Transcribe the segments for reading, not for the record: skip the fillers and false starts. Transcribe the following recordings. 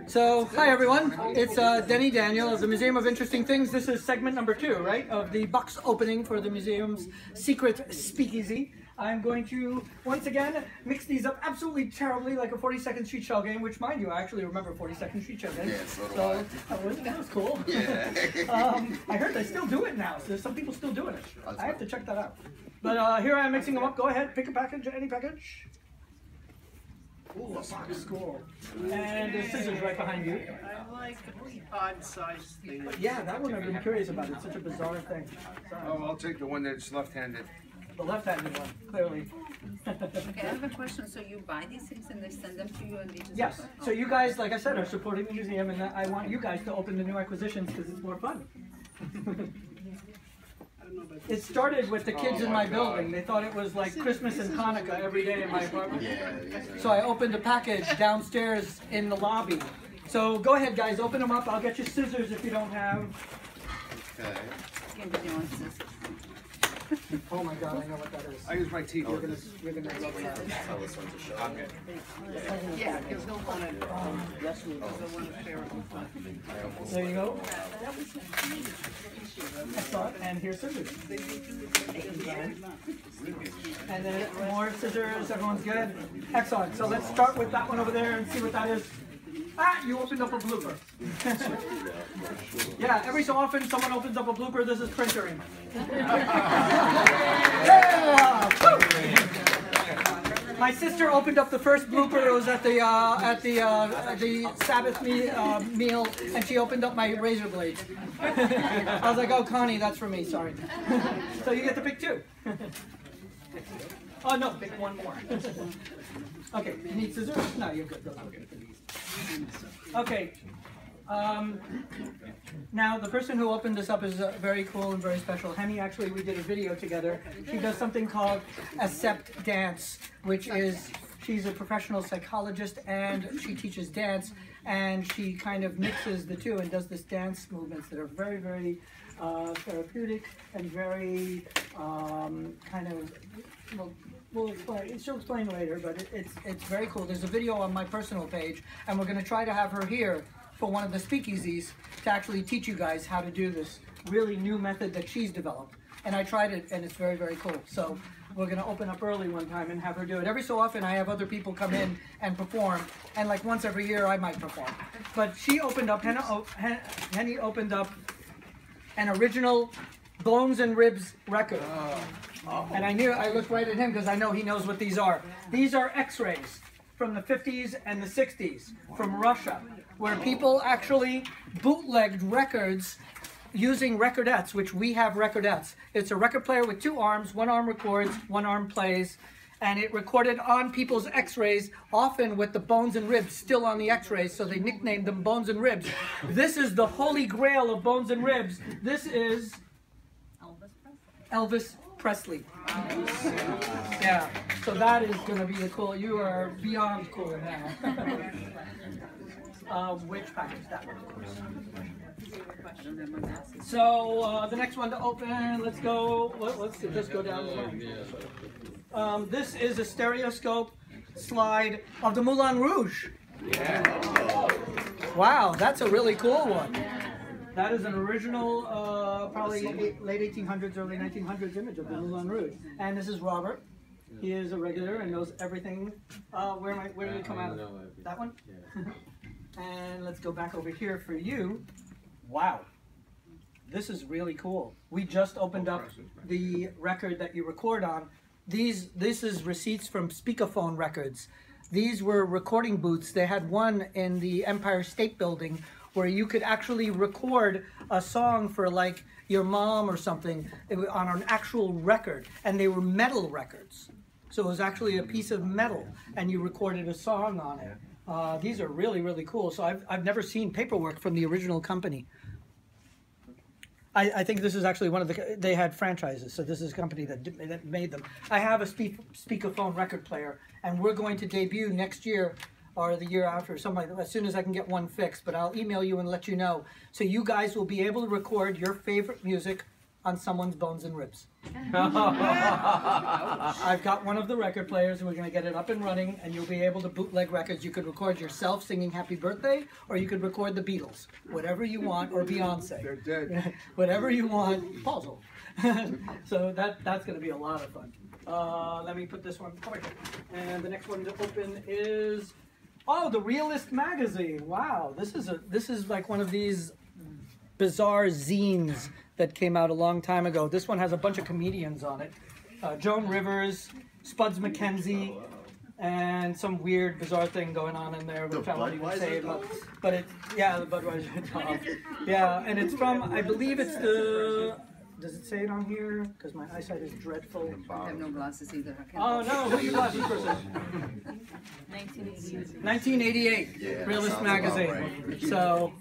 So, hi everyone. It's Denny Daniel of the Museum of Interesting Things. This is segment number 2, right, of the box opening for the museum's secret speakeasy. I'm going to, once again, mix these up absolutely terribly like a 40-second street shell game, which, mind you, I actually remember 40-second street shell game. Yeah, so do I. That was cool. Yeah. I heard they still do it now, so there's some people still doing it. I have to check that out. But here I am mixing them up. Go ahead, pick a package, any package. Ooh, a box, cool. And there's scissors right behind you. I like odd-sized things. Yeah, that one I've been curious about. It's such a bizarre thing. Oh, I'll take the one that's left-handed. The left-handed one, clearly. Okay, I have a question. So you buy these things and they send them to you and they just Yes. open? So you guys, like I said, are supporting the museum, and I want you guys to open the new acquisitions because it's more fun. It started with the kids in my building. They thought it was like Christmas and Hanukkah every day in my apartment. So I opened a package downstairs in the lobby. So go ahead, guys, open them up. I'll get you scissors if you don't have. Okay. Give me one scissors. Oh my God, I know what that is. I use my teeth. You're gonna love that. I'm good. Yeah, because he'll want to, he'll want to share it with us. There you go. Excellent. And here's scissors. And then more scissors. Everyone's good. Excellent. So let's start with that one over there and see what that is. Ah, you opened up a blooper. Yeah, every so often someone opens up a blooper. This is printering. Yeah! My sister opened up the first blooper. It was at the Sabbath meal, and she opened up my razor blades. I was like, "Oh, Connie, that's for me. Sorry." So you get to pick 2. Oh no, pick 1 more. Okay, you need scissors? No, you're good. Those are good for these. Okay. Now the person who opened this up is very cool and very special. Henny, actually, we did a video together. She does something called Accept Dance, which is, she's a professional psychologist and she teaches dance, and she kind of mixes the two and does this dance movements that are very, very therapeutic and very kind of, well, we'll explain. She'll explain later, but it's very cool. There's a video on my personal page, and we're going to try to have her here for one of the speakeasies to actually teach you guys how to do this really new method that she's developed. And I tried it, and it's very, very cool. So we're going to open up early one time and have her do it. Every so often, I have other people come in and perform, and like once every year, I might perform. But she opened up, Henny opened up an original Bones and Ribs record. And I looked right at him because I know he knows what these are. These are X-rays from the 50s and the 60s from Russia, where people actually bootlegged records using recordettes, which we have recordettes. It's a record player with 2 arms. One arm records, one arm plays, and it recorded on people's X-rays, often with the bones and ribs still on the X-rays, so they nicknamed them Bones and Ribs. This is the holy grail of bones and ribs. This is Elvis Presley. Yeah, so that is going to be the cool. You are beyond cool now. Which package? That one, of course. So the next one to open, let's go. Let's just go down the line. This is a stereoscope slide of the Moulin Rouge. Yeah. Wow, that's a really cool one. That is an original, probably late 1800s, early 1900s image of the Moulin Rouge. And this is Robert. He is a regular and knows everything. Where did it come out of? That one? And let's go back over here for you. Wow. This is really cool. We just opened up the record that you record on. This is receipts from speakerphone records. These were recording booths. They had one in the Empire State Building where you could actually record a song for like your mom or something on an actual record, and they were metal records. So it was actually a piece of metal, and you recorded a song on it. These are really, really cool. So I've never seen paperwork from the original company. I think this is actually one of the, they had franchises, so this is a company that made them. I have a speakerphone record player, and we're going to debut next year or the year after, something like that, as soon as I can get one fixed, but I'll email you and let you know. So you guys will be able to record your favorite music on someone's bones and ribs. I've got one of the record players, and we're going to get it up and running, and you'll be able to bootleg records. You could record yourself singing Happy Birthday, or you could record the Beatles, whatever you want, or Beyonce. They're dead. Whatever you want, puzzle. So that's going to be a lot of fun. Let me put this one over here. And the next one to open is, oh, the Realist magazine. Wow, this is like one of these bizarre zines that came out a long time ago. This one has a bunch of comedians on it. Joan Rivers, Spuds MacKenzie, and some weird bizarre thing going on in there, which I won't even say about. But it, yeah, the Budweiser dog. Yeah, and it's from, I believe it's the, does it say it on here? Because my eyesight is dreadful. I have no glasses either. I can't Oh no, who are your glasses person? 1988. 1988, Yeah, Realist sounds magazine. about right. So,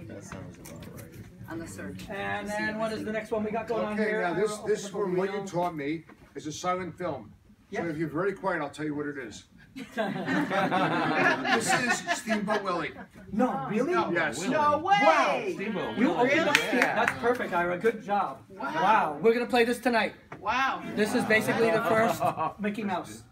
That sounds about right. On the search. and then what is the next one we got going on Okay, here? now this I'll this open from the what you wheel. taught me is a silent film. Yeah. So if you're very quiet, I'll tell you what it is. This is Steamboat Willie. No, really? Yes. No way! Wow. You opened up Steve. That's perfect, Ira. Good job. Wow. We're gonna play this tonight. Wow. This is basically the first Mickey Mouse.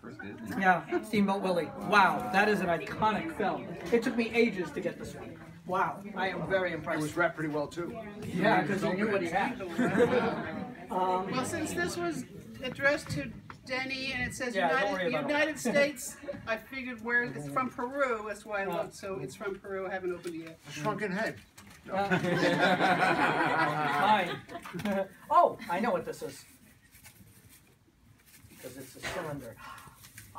Yeah, Steamboat Willie. Wow, that is an iconic film. It took me ages to get this one. Wow, I am very It impressed. was wrapped pretty well too. Yeah, because he knew what he had. Well, since this was addressed to Denny and it says Yeah, don't worry about it. United States, I figured where it's from Peru. That's why I looked. So it's from Peru. I haven't opened it yet. Shrunken head. Fine. Oh, I know what this is. Because it's a cylinder.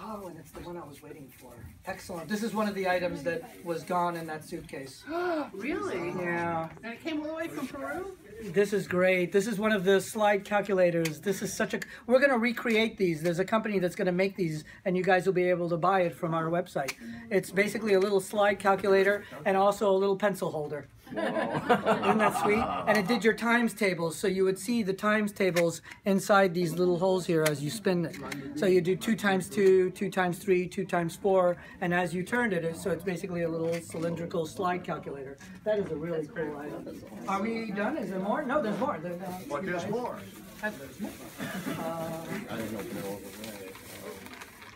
Oh, and it's the one I was waiting for. Excellent. This is one of the items that was gone in that suitcase. Really? Yeah. And it came all the way from Peru? This is great. This is one of the slide calculators. This is such a... We're going to recreate these. There's a company that's going to make these, and you guys will be able to buy it from our website. It's basically a little slide calculator and also a little pencil holder. Isn't that sweet? And it did your times tables, so you would see the times tables inside these little holes here as you spin it. So you do 2 times 2, 2 times 3, 2 times 4, and as you turned it, so it's basically a little cylindrical slide calculator. That is a really cool item. Are we done? Is there more? No, there's more. But there's more. There's more. I didn't open it all the way.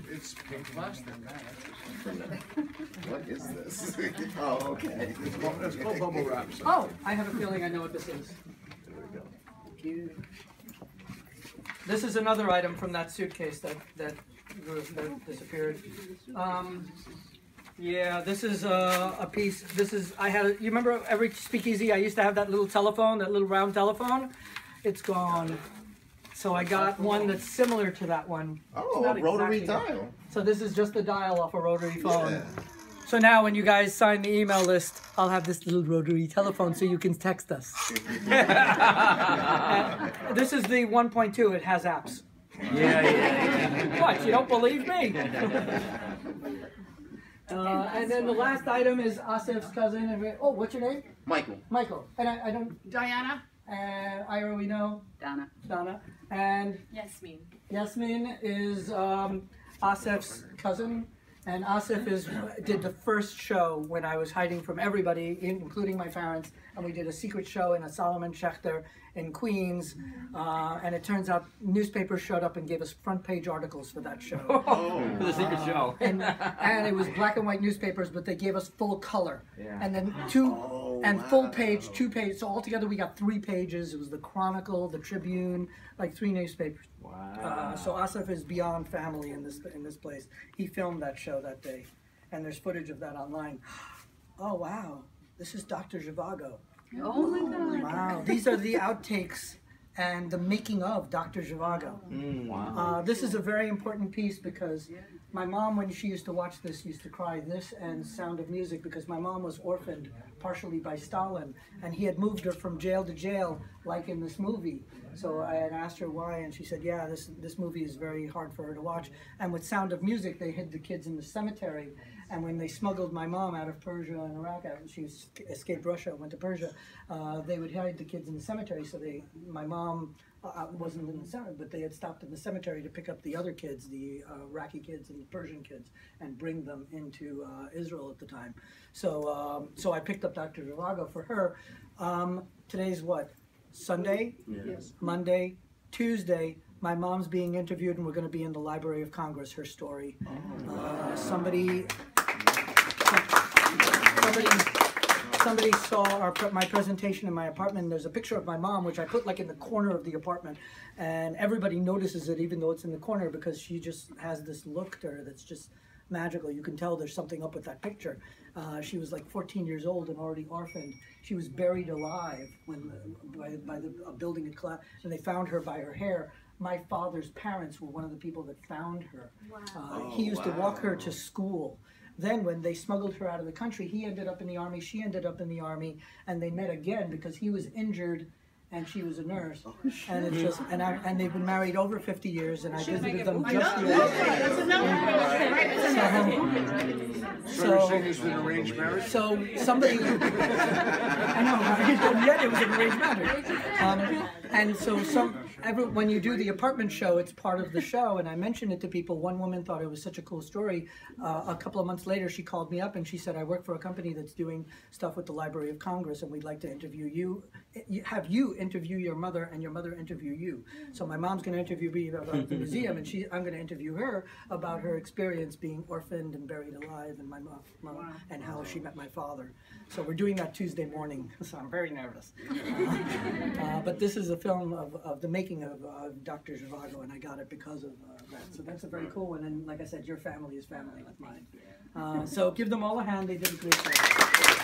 It's pink plastic. What is this? Oh, okay. It's called bubble wrap. Oh, I have a feeling I know what this is. This is another item from that suitcase that disappeared. Yeah, this is a piece. This is you remember every Speakeasy I used to have that little telephone, that little round telephone. It's gone. So I got one that's similar to that one. Oh, Not a rotary exactly. dial. So this is just the dial off a rotary phone. Yeah. So now when you guys sign the email list, I'll have this little rotary telephone so you can text us. This is the 1.2. It has apps. Yeah. What, you don't believe me? And then the last item is Asif's cousin. Oh, what's your name? Michael. Michael. And I don't, Diana? Ira, we know. Donna. Donna. And Yasmin. Yasmin is Asif's cousin. And Asif did the first show when I was hiding from everybody, including my parents. And we did a secret show in a Solomon Schechter in Queens. And it turns out newspapers showed up and gave us front page articles for that show. For the secret show. And it was black and white newspapers, but they gave us full color. Yeah. And then full page, 2 pages. So altogether we got 3 pages. It was the Chronicle, the Tribune, like 3 newspapers. Wow. So Asif is beyond family in this place. He filmed that show that day, and there's footage of that online. Oh wow, this is Dr. Zhivago. Oh my God. Wow, these are the outtakes and the making of Dr. Zhivago. Wow. This is a very important piece because my mom, when she used to watch this, used to cry. This and Sound of Music, because my mom was orphaned partially by Stalin, and he had moved her from jail to jail, like in this movie. So I had asked her why, and she said, yeah, this movie is very hard for her to watch. And with Sound of Music, they hid the kids in the cemetery. And when they smuggled my mom out of Persia and Iraq, she escaped Russia, went to Persia, they would hide the kids in the cemetery. So my mom wasn't in the cemetery, but they had stopped in the cemetery to pick up the other kids, the Iraqi kids and the Persian kids, and bring them into Israel at the time. So, so I picked up Dr. Zhivago for her. Today's what? Sunday? Yes. Monday, Tuesday. My mom's being interviewed, and we're going to be in the Library of Congress. Her story. Somebody saw my presentation in my apartment. And there's a picture of my mom, which I put like in the corner of the apartment, and everybody notices it, even though it's in the corner, because she just has this look to her that's just magical. You can tell there's something up with that picture. She was like 14 years old and already orphaned. She was buried alive when by a building had collapsed, and they found her by her hair. My father's parents were one of the people that found her. Wow. He used to walk her to school. Then when they smuggled her out of the country, he ended up in the army, she ended up in the army, and they met again because he was injured and she was a nurse. And it's just, and they've been married over 50 years, and I visited them just the So you're saying it's an arranged marriage? So somebody, I know, and yet it was an arranged marriage. And so when you do the apartment show, it's part of the show, and I mentioned it to people. One woman thought it was such a cool story. A couple of months later, she called me up and she said, I work for a company that's doing stuff with the Library of Congress, and we'd like to interview you, have you interview your mother, and your mother interview you. So my mom's going to interview me about the museum, and I'm going to interview her about her experience being orphaned and buried alive, and my mom, and how she met my father. So we're doing that Tuesday morning, so I'm very nervous. But this is a film of the making of Dr. Zhivago, and I got it because of that. So that's a very cool one, and like I said, your family is family with mine. So give them all a hand, they did a great job.